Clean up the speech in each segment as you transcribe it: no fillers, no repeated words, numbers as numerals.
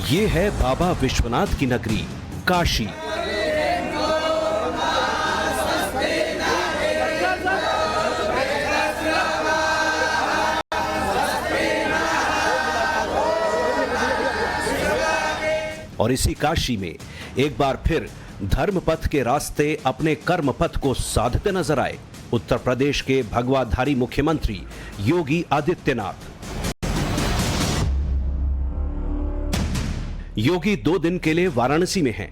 ये है बाबा विश्वनाथ की नगरी काशी। और इसी काशी में एक बार फिर धर्म पथ के रास्ते अपने कर्म पथ को साधते नजर आए उत्तर प्रदेश के भगवाधारी मुख्यमंत्री योगी आदित्यनाथ। योगी 2 दिन के लिए वाराणसी में हैं,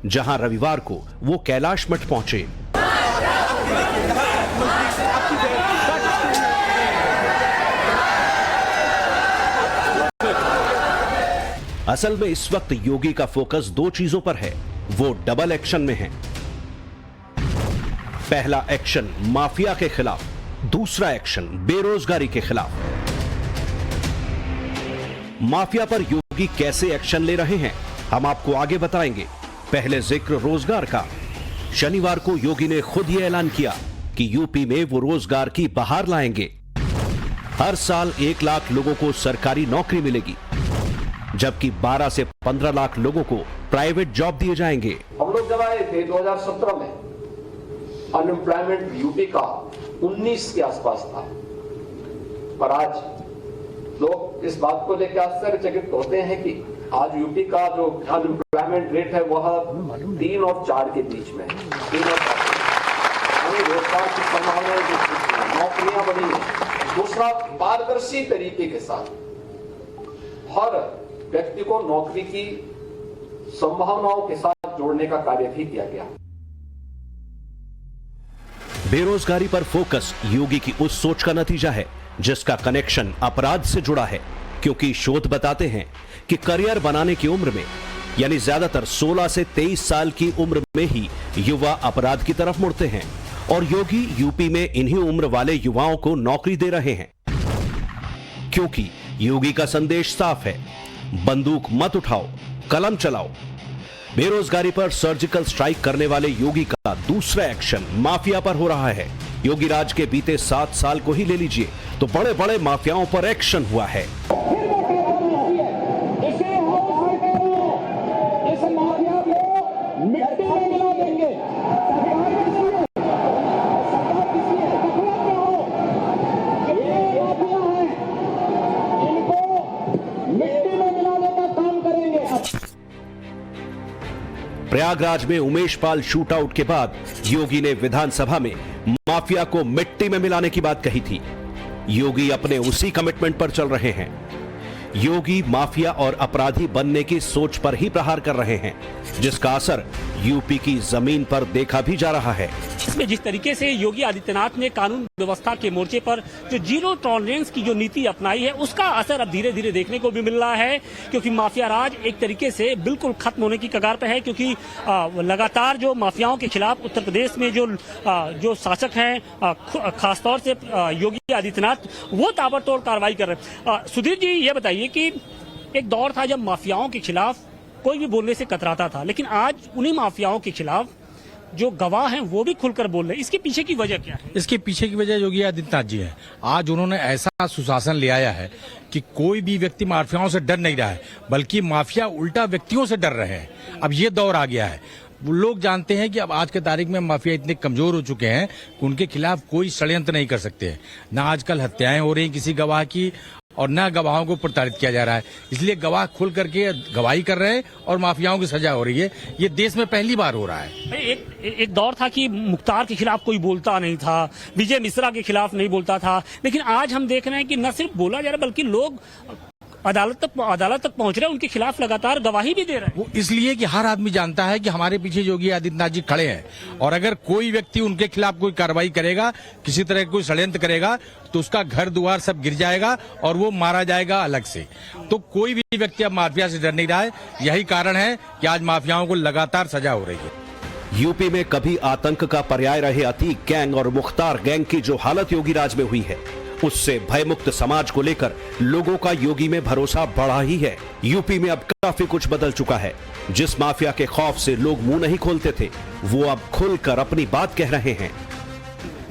जहां रविवार को वो कैलाश मठ पहुंचे। असल में इस वक्त योगी का फोकस 2 चीजों पर है, वो डबल एक्शन में है। पहला एक्शन माफिया के खिलाफ, दूसरा एक्शन बेरोजगारी के खिलाफ। माफिया पर योगी कैसे एक्शन ले रहे हैं, हम आपको आगे बताएंगे। पहले जिक्र रोजगार का। शनिवार को योगी ने खुद ये ऐलान किया कि यूपी में वो रोजगार की बहार लाएंगे। हर साल 1 लाख लोगों को सरकारी नौकरी मिलेगी, जबकि 12 से 15 लाख लोगों को प्राइवेट जॉब दिए जाएंगे। हम लोग जब आए थे 2017 में अनएम्प्लॉयमेंट यूपी का 19 के आसपास था, पर आज लोग इस बात को लेकर आश्चर्यचकित होते हैं कि आज यूपी का जो अनएम्प्लॉयमेंट रेट है वह 3 और 4 के बीच में है। 3 और 4 रोजगार की संभावनाएं, नौकरियां बनी है। दूसरा, पारदर्शी तरीके के साथ हर व्यक्ति को नौकरी की संभावनाओं के साथ जोड़ने का कार्य भी किया गया। बेरोजगारी पर फोकस योगी की उस सोच का नतीजा है जिसका कनेक्शन अपराध से जुड़ा है, क्योंकि शोध बताते हैं कि करियर बनाने की उम्र में, यानी ज्यादातर 16 से 23 साल की उम्र में ही युवा अपराध की तरफ मुड़ते हैं, और योगी यूपी में इन्हीं उम्र वाले युवाओं को नौकरी दे रहे हैं। क्योंकि योगी का संदेश साफ है, बंदूक मत उठाओ, कलम चलाओ। बेरोजगारी पर सर्जिकल स्ट्राइक करने वाले योगी का दूसरा एक्शन माफिया पर हो रहा है। योगी राज के बीते 7 साल को ही ले लीजिए तो बड़े बड़े माफियाओं पर एक्शन हुआ है। प्रयागराज में उमेश पाल शूटआउट के बाद योगी ने विधानसभा में माफिया को मिट्टी में मिलाने की बात कही थी। योगी अपने उसी कमिटमेंट पर चल रहे हैं। योगी माफिया और अपराधी बनने की सोच पर ही प्रहार कर रहे हैं, जिसका असर यूपी की जमीन पर देखा भी जा रहा है। इसमें जिस तरीके से योगी आदित्यनाथ ने कानून व्यवस्था के मोर्चे पर जो जीरो टॉलरेंस की जो नीति अपनाई है, उसका असर अब धीरे धीरे देखने को भी मिल रहा है, क्योंकि माफिया राज एक तरीके से बिल्कुल खत्म होने की कगार पर है। क्योंकि लगातार जो माफियाओं के खिलाफ उत्तर प्रदेश में जो शासक हैं, खासतौर से योगी आदित्यनाथ, वो ताबड़तोड़ कार्रवाई कर रहे हैं। सुधीर जी, ये बताइए कि एक दौर था जब माफियाओं के खिलाफ कोई भी बोलने से कतराता था, लेकिन आज उन्हीं माफियाओं के खिलाफ जो गवाह हैं वो भी खुलकर बोल रहे हैं। इसके पीछे की वजह क्या है? इसके पीछे की वजह योगी आदित्यनाथ जी है। आज उन्होंने ऐसा सुशासन ले आया है कि कोई भी व्यक्ति माफियाओं से डर नहीं रहा है, बल्कि माफिया उल्टा व्यक्तियों से डर रहे हैं। अब ये दौर आ गया है। लोग जानते हैं कि अब आज के तारीख में माफिया इतने कमजोर हो चुके हैं कि उनके खिलाफ कोई षड्यंत्र नहीं कर सकते हैं। न आजकल हत्याएं हो रही किसी गवाह की, और न गवाहों को प्रताड़ित किया जा रहा है। इसलिए गवाह खुल करके गवाही कर रहे हैं और माफियाओं की सजा हो रही है। ये देश में पहली बार हो रहा है। एक दौर था कि मुख्तार के खिलाफ कोई बोलता नहीं था, विजय मिश्रा के खिलाफ नहीं बोलता था, लेकिन आज हम देख रहे हैं कि न सिर्फ बोला जा रहा है, बल्कि लोग अदालत तक पहुंच रहे हैं, उनके खिलाफ लगातार गवाही भी दे रहे हैं। वो इसलिए कि हर आदमी जानता है कि हमारे पीछे योगी आदित्यनाथ जी खड़े हैं, और अगर कोई व्यक्ति उनके खिलाफ कोई कार्रवाई करेगा, किसी तरह कोई षड्यंत्र करेगा, तो उसका घर द्वार सब गिर जाएगा और वो मारा जाएगा अलग से। तो कोई भी व्यक्ति अब माफिया से डर नहीं रहा है। यही कारण है कि आज माफियाओं को लगातार सजा हो रही है। यूपी में कभी आतंक का पर्याय रहे अतीक गैंग और मुख्तार गैंग की जो हालत योगी राज में हुई है, उससे भयमुक्त समाज को लेकर लोगों का योगी में भरोसा बढ़ा ही है। यूपी में अब काफी कुछ बदल चुका है। जिस माफिया के खौफ से लोग मुंह नहीं खोलते थे, वो अब खुलकर अपनी बात कह रहे हैं।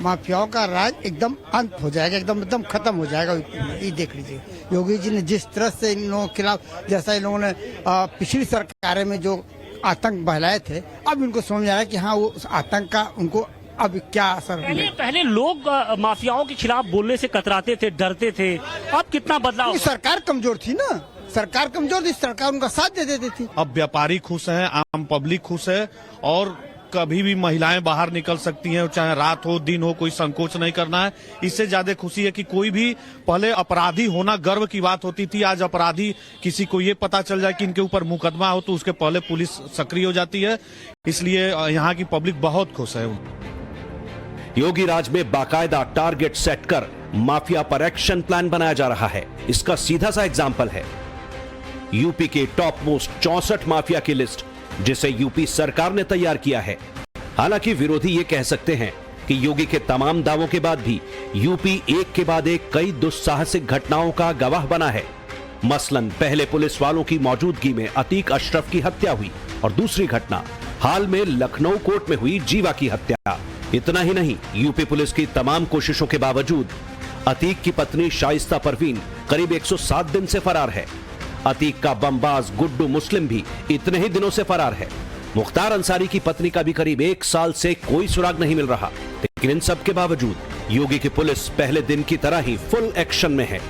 माफियाओं का राज एकदम अंत हो जाएगा, एकदम खत्म हो जाएगा। ये देख लीजिए योगी जी ने जिस तरह से इन लोगों के खिलाफ, जैसा इन लोगों ने पिछली सरकारें में जो आतंक बहलाए थे, अब इनको समझ आ रहा है कि हाँ वो उस आतंक का उनको अब क्या असर पहले लोग माफियाओं के खिलाफ बोलने से कतराते थे, डरते थे, अब कितना बदलाव? सरकार कमजोर थी ना, सरकार कमजोर थी, सरकार उनका साथ दे देती थी। अब व्यापारी खुश हैं, आम पब्लिक खुश है और कभी भी महिलाएं बाहर निकल सकती हैं, चाहे रात हो दिन हो, कोई संकोच नहीं करना है। इससे ज्यादा खुशी है कि कोई भी, पहले अपराधी होना गर्व की बात होती थी, आज अपराधी किसी को ये पता चल जाए कि इनके ऊपर मुकदमा हो तो उसके पहले पुलिस सक्रिय हो जाती है। इसलिए यहाँ की पब्लिक बहुत खुश है। योगी राज में बाकायदा टारगेट सेट कर माफिया पर एक्शन प्लान बनाया जा रहा है। इसका सीधा सा एग्जाम्पल है यूपी के टॉप मोस्ट 64 माफिया की लिस्ट, जिसे यूपी सरकार ने तैयार किया है। हालांकि विरोधी ये कह सकते हैं कि योगी के तमाम दावों के बाद भी यूपी एक के बाद एक कई दुस्साहसिक घटनाओं का गवाह बना है। मसलन पहले पुलिस वालों की मौजूदगी में अतीक अशरफ की हत्या हुई और दूसरी घटना हाल में लखनऊ कोर्ट में हुई जीवा की हत्या। इतना ही नहीं, यूपी पुलिस की तमाम कोशिशों के बावजूद अतीक की पत्नी शाइस्ता परवीन करीब 107 दिन से फरार है। अतीक का बमबाज गुड्डू मुस्लिम भी इतने ही दिनों से फरार है। मुख्तार अंसारी की पत्नी का भी करीब 1 साल से कोई सुराग नहीं मिल रहा। लेकिन इन सब के बावजूद योगी की पुलिस पहले दिन की तरह ही फुल एक्शन में है।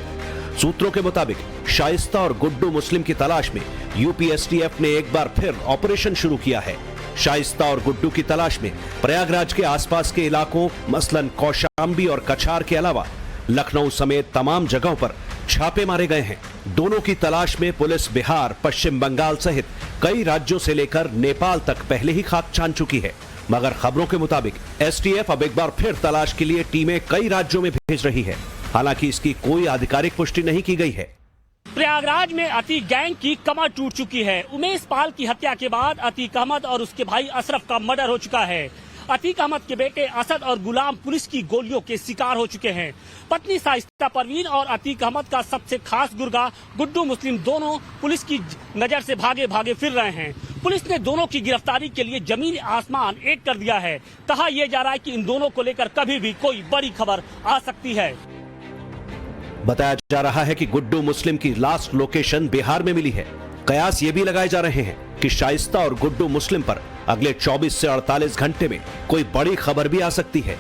सूत्रों के मुताबिक शाइस्ता और गुड्डू मुस्लिम की तलाश में यूपी एसटीएफ ने एक बार फिर ऑपरेशन शुरू किया है। शाइस्ता और गुड्डू की तलाश में प्रयागराज के आसपास के इलाकों मसलन कौशाम्बी और कछार के अलावा लखनऊ समेत तमाम जगहों पर छापे मारे गए हैं। दोनों की तलाश में पुलिस बिहार, पश्चिम बंगाल सहित कई राज्यों से लेकर नेपाल तक पहले ही खाक छान चुकी है। मगर खबरों के मुताबिक एसटीएफ अब एक बार फिर तलाश के लिए टीमें कई राज्यों में भेज रही है। हालांकि इसकी कोई आधिकारिक पुष्टि नहीं की गई है। प्रयागराज में अतीक गैंग की कमर टूट चुकी है। उमेश पाल की हत्या के बाद अतीक अहमद और उसके भाई अशरफ का मर्डर हो चुका है। अतीक अहमद के बेटे असद और गुलाम पुलिस की गोलियों के शिकार हो चुके हैं। पत्नी शाइस्ता परवीन और अतीक अहमद का सबसे खास गुर्गा गुड्डू मुस्लिम दोनों पुलिस की नजर से भागे भागे फिर रहे हैं। पुलिस ने दोनों की गिरफ्तारी के लिए जमीन आसमान एक कर दिया है। कहा यह जा रहा है कि इन दोनों को लेकर कभी भी कोई बड़ी खबर आ सकती है। बताया जा रहा है कि गुड्डू मुस्लिम की लास्ट लोकेशन बिहार में मिली है। कयास ये भी लगाए जा रहे हैं कि शाइस्ता और गुड्डू मुस्लिम पर अगले 24 से 48 घंटे में कोई बड़ी खबर भी आ सकती है।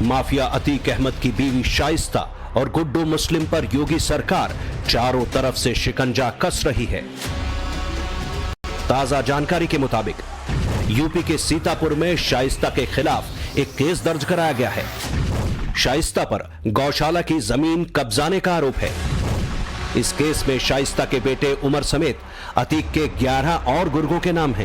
माफिया अतीक अहमद की बीवी शाइस्ता और गुड्डू मुस्लिम पर योगी सरकार चारों तरफ से शिकंजा कस रही है। ताजा जानकारी के मुताबिक यूपी के सीतापुर में शाइस्ता के खिलाफ एक केस दर्ज कराया गया है। शाइस्ता पर गौशाला की जमीन कब्जाने का आरोप है। इस केस में शाइस्ता के बेटे उमर समेत अतीक के 11 और गुर्गों के नाम हैं।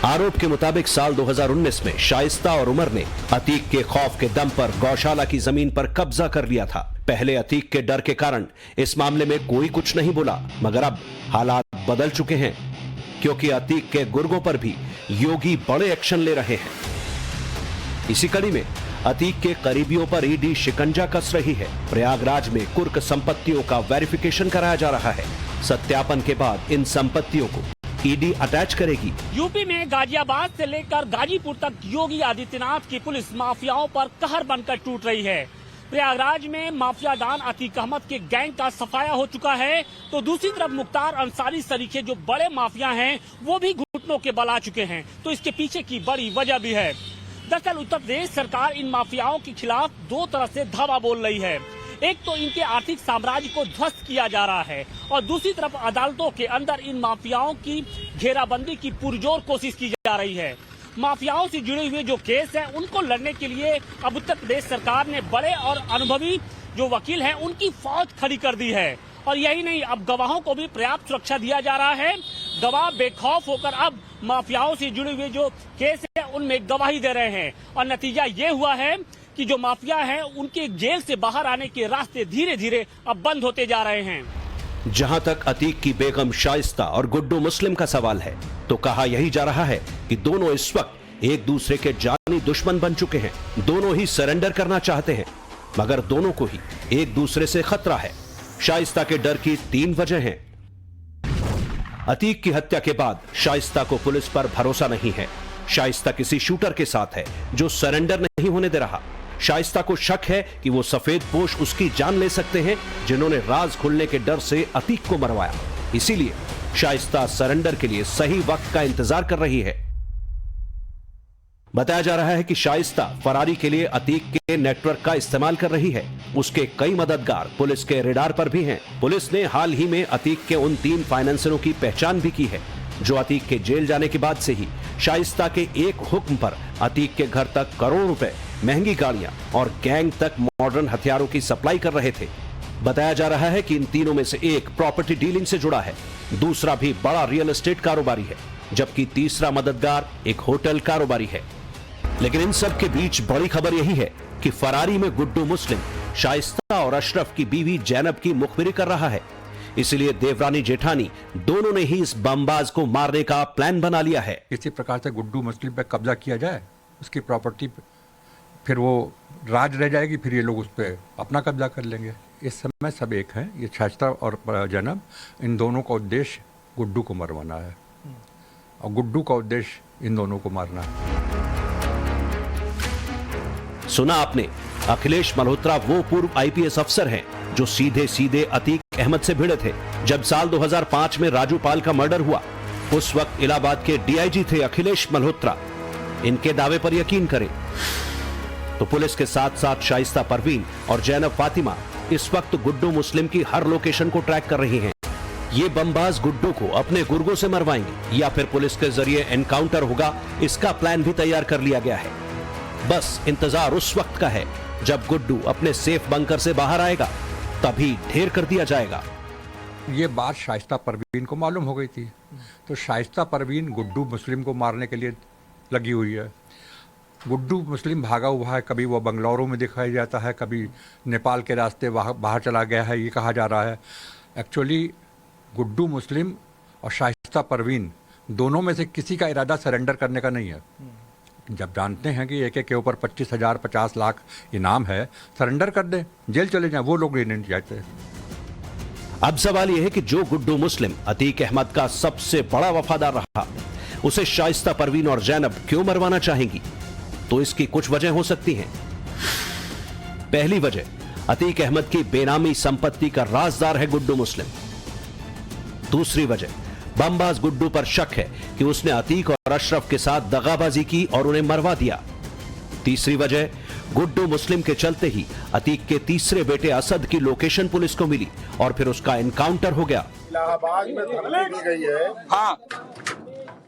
आरोप के मुताबिक साल 2019 में शाइस्ता और उमर ने अतीक के खौफ के दम पर गौशाला की जमीन पर कब्जा कर लिया था। पहले अतीक के डर के कारण इस मामले में कोई कुछ नहीं बोला, मगर अब हालात बदल चुके हैं क्योंकि अतीक के गुर्गों पर भी योगी बड़े एक्शन ले रहे हैं। इसी कड़ी में अतीक के करीबियों पर ईडी शिकंजा कस रही है। प्रयागराज में कुर्क संपत्तियों का वेरिफिकेशन कराया जा रहा है। सत्यापन के बाद इन संपत्तियों को ईडी अटैच करेगी। यूपी में गाजियाबाद से लेकर गाजीपुर तक योगी आदित्यनाथ की पुलिस माफियाओं पर कहर बनकर टूट रही है। प्रयागराज में माफिया डॉन अतीक अहमद के गैंग का सफाया हो चुका है, तो दूसरी तरफ मुख्तार अंसारी सरीखे जो बड़े माफिया हैं वो भी घुटनों के बल आ चुके हैं। तो इसके पीछे की बड़ी वजह भी है। दरअसल उत्तर प्रदेश सरकार इन माफियाओं के खिलाफ दो तरह से धावा बोल रही है। एक तो इनके आर्थिक साम्राज्य को ध्वस्त किया जा रहा है और दूसरी तरफ अदालतों के अंदर इन माफियाओं की घेराबंदी की पुरजोर कोशिश की जा रही है। माफियाओं से जुड़े हुए जो केस हैं उनको लड़ने के लिए अब उत्तर प्रदेश सरकार ने बड़े और अनुभवी जो वकील हैं उनकी फौज खड़ी कर दी है। और यही नहीं, अब गवाहों को भी पर्याप्त सुरक्षा दिया जा रहा है। गवाह बेखौफ होकर अब माफियाओं से जुड़े हुए जो केस है उनमें गवाही दे रहे हैं और नतीजा ये हुआ है कि जो माफिया हैं उनके जेल से बाहर आने के रास्ते धीरे धीरे अब बंद होते जा रहे हैं। जहां तक अतीक की बेगम शाइस्ता और गुड्डू मुस्लिम का सवाल है तो कहा यही जा रहा है कि दोनों इस वक्त एक दूसरे के जानी दुश्मन बन चुके हैं। दोनों ही सरेंडर करना चाहते हैं, मगर दोनों को ही एक दूसरे से खतरा है। शाइस्ता के डर की 3 वजह हैं। अतीक की हत्या के बाद शाइस्ता को पुलिस पर भरोसा नहीं है। शाइस्ता किसी शूटर के साथ है जो सरेंडर नहीं होने दे रहा। शाइस्ता को शक है कि वो सफेद पोश उसकी जान ले सकते हैं, जिन्होंने राज खुलने के डर से अतीक को मरवाया। इसीलिए शाइस्ता सरेंडर के लिए सही वक्त का इंतजार कर रही है। बताया जा रहा है कि शाइस्ता फरारी के लिए अतीक के नेटवर्क का इस्तेमाल कर रही है। उसके कई मददगार पुलिस के रेडार पर भी हैं। पुलिस ने हाल ही में अतीक के उन 3 फाइनेंसरों की पहचान भी की है, जो अतीक के जेल जाने के बाद से ही शाइस्ता के एक हुक्म पर अतीक के घर तक करोड़ों रुपए, महंगी गाड़ियां और गैंग तक मॉडर्न हथियारों की सप्लाई कर रहे थे। बताया जा रहा है कि इन तीनों में से एक प्रॉपर्टी डीलिंग से जुड़ा है, दूसरा भी बड़ा रियल एस्टेट कारोबारी है, जबकि तीसरा मददगार एक होटल कारोबारी है। लेकिन इन सब के बीच बड़ी खबर यही है कि फरारी में गुड्डू मुस्लिम शाइस्ता और अशरफ की बीवी जैनब की मुखबिरी कर रहा है। इसलिए देवरानी जेठानी दोनों ने ही इस बमबाज को मारने का प्लान बना लिया है। किसी प्रकार से गुड्डू मुस्लिम पे कब्जा किया जाए, उसकी प्रॉपर्टी पे, फिर वो राज रह जाएगी, फिर ये लोग उस पर अपना कब्जा कर लेंगे। इस समय सब एक हैं, ये शाइस्ता और जैनब, इन दोनों का उद्देश्य गुड्डू को मरवाना है और गुड्डू का उद्देश्य इन दोनों को मारना है। सुना आपने, अखिलेश मल्होत्रा वो पूर्व आईपीएस अफसर हैं जो सीधे सीधे अतीक अहमद से भिड़े थे। जब साल 2005 में राजू पाल का मर्डर हुआ, उस वक्त इलाहाबाद के डीआईजी थे अखिलेश मल्होत्रा। इनके दावे पर यकीन करें तो पुलिस के साथ साथ शाइस्ता परवीन और जैनब फातिमा इस वक्त गुड्डू मुस्लिम की हर लोकेशन को ट्रैक कर रही हैं। ये बमबाज गुड्डू को अपने गुर्गों से मरवाएंगे या फिर पुलिस के जरिए एनकाउंटर होगा, इसका प्लान भी तैयार कर लिया गया है। बस इंतजार उस वक्त का है जब गुड्डू अपने सेफ बंकर से बाहर आएगा, तभी ढेर कर दिया जाएगा। ये बात शाइस्ता परवीन को मालूम हो गई थी, तो शाइस्ता परवीन गुड्डू मुस्लिम को मारने के लिए लगी हुई है। गुड्डू मुस्लिम भागा हुआ है, कभी वो बंगलौर में दिखाई जाता है, कभी नेपाल के रास्ते बाहर चला गया है, ये कहा जा रहा है। एक्चुअली गुड्डू मुस्लिम और शाइस्ता परवीन दोनों में से किसी का इरादा सरेंडर करने का नहीं है। जब जानते हैं कि एक के ऊपर 25,000 50 लाख इनाम है, सरेंडर कर दें, जेल चले जाएं, वो लोग नहीं चाहते। अब सवाल यह है कि जो गुड्डू मुस्लिम अतीक अहमद का सबसे बड़ा वफादार रहा, उसे शाइस्ता परवीन और जैनब क्यों मरवाना चाहेंगी? तो इसकी कुछ वजह हो सकती हैं। पहली वजह, अतीक अहमद की बेनामी संपत्ति का राजदार है गुड्डू मुस्लिम। दूसरी वजह, बमबाज गुड्डू पर शक है कि उसने अतीक और अशरफ के साथ दगाबाजी की और उन्हें मरवा दिया। तीसरी वजह, गुड्डू मुस्लिम के चलते ही अतीक के तीसरे बेटे असद की लोकेशन पुलिस को मिली और फिर उसका एनकाउंटर हो गया। इलाहाबाद में धमकी दी गई है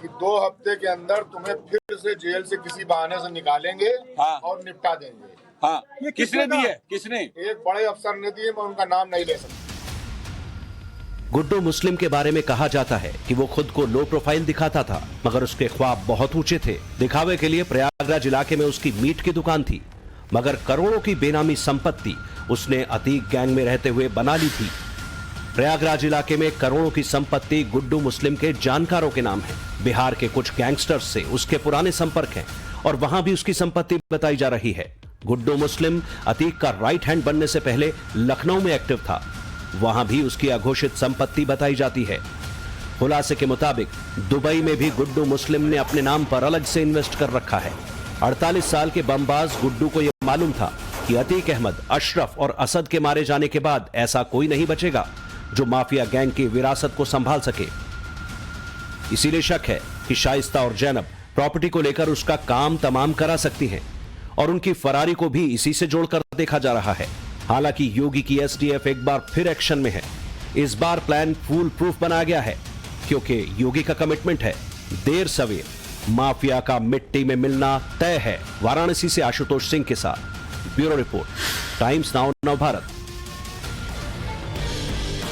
कि 2 हफ्ते के अंदर तुम्हें फिर से जेल से किसी बहाने से निकालेंगे और निपटा देंगे। ये किसने दी है? किसने? एक बड़े अफसर ने दी है, मैं उनका नाम नहीं ले सकता। गुड्डू मुस्लिम के बारे में कहा जाता है कि वो खुद को लो प्रोफाइल दिखाता था, मगर उसके ख्वाब बहुत ऊंचे थे। दिखावे के लिए प्रयागराज इलाके में उसकी मीट की दुकान थी, मगर करोड़ों की बेनामी संपत्ति उसने अतीक गैंग में रहते हुए बना ली थी। प्रयागराज इलाके में करोड़ों की संपत्ति गुड्डू मुस्लिम के जानकारों के नाम है। बिहार के कुछ गैंगस्टर्स से उसके पुराने संपर्क हैं और वहां भी उसकी संपत्ति बताई जा रही है। गुड्डू मुस्लिम अतीक का राइट हैंड बनने से पहले लखनऊ में एक्टिव था, वहां भी उसकी अघोषित संपत्ति बताई जाती है। खुलासे के मुताबिक दुबई में भी गुड्डू मुस्लिम ने अपने नाम पर अलग से इन्वेस्ट कर रखा है। 48 साल के बमबाज गुड्डू को यह मालूम था कि अतीक अहमद, अशरफ और असद के मारे जाने के बाद ऐसा कोई नहीं बचेगा जो माफिया गैंग की विरासत को संभाल सके। इसीलिए शक है कि शाइस्ता और जैनब प्रॉपर्टी को लेकर उसका काम तमाम करा सकती हैं और उनकी फरारी को भी इसी से जोड़कर देखा जा रहा है। हालांकि योगी की एसटीएफ एक बार फिर एक्शन में है। इस बार प्लान फूल प्रूफ बनाया गया है, क्योंकि योगी का कमिटमेंट है देर सवेर माफिया का मिट्टी में मिलना तय है। वाराणसी से आशुतोष सिंह के साथ ब्यूरो रिपोर्ट, टाइम्स नाउ नव भारत।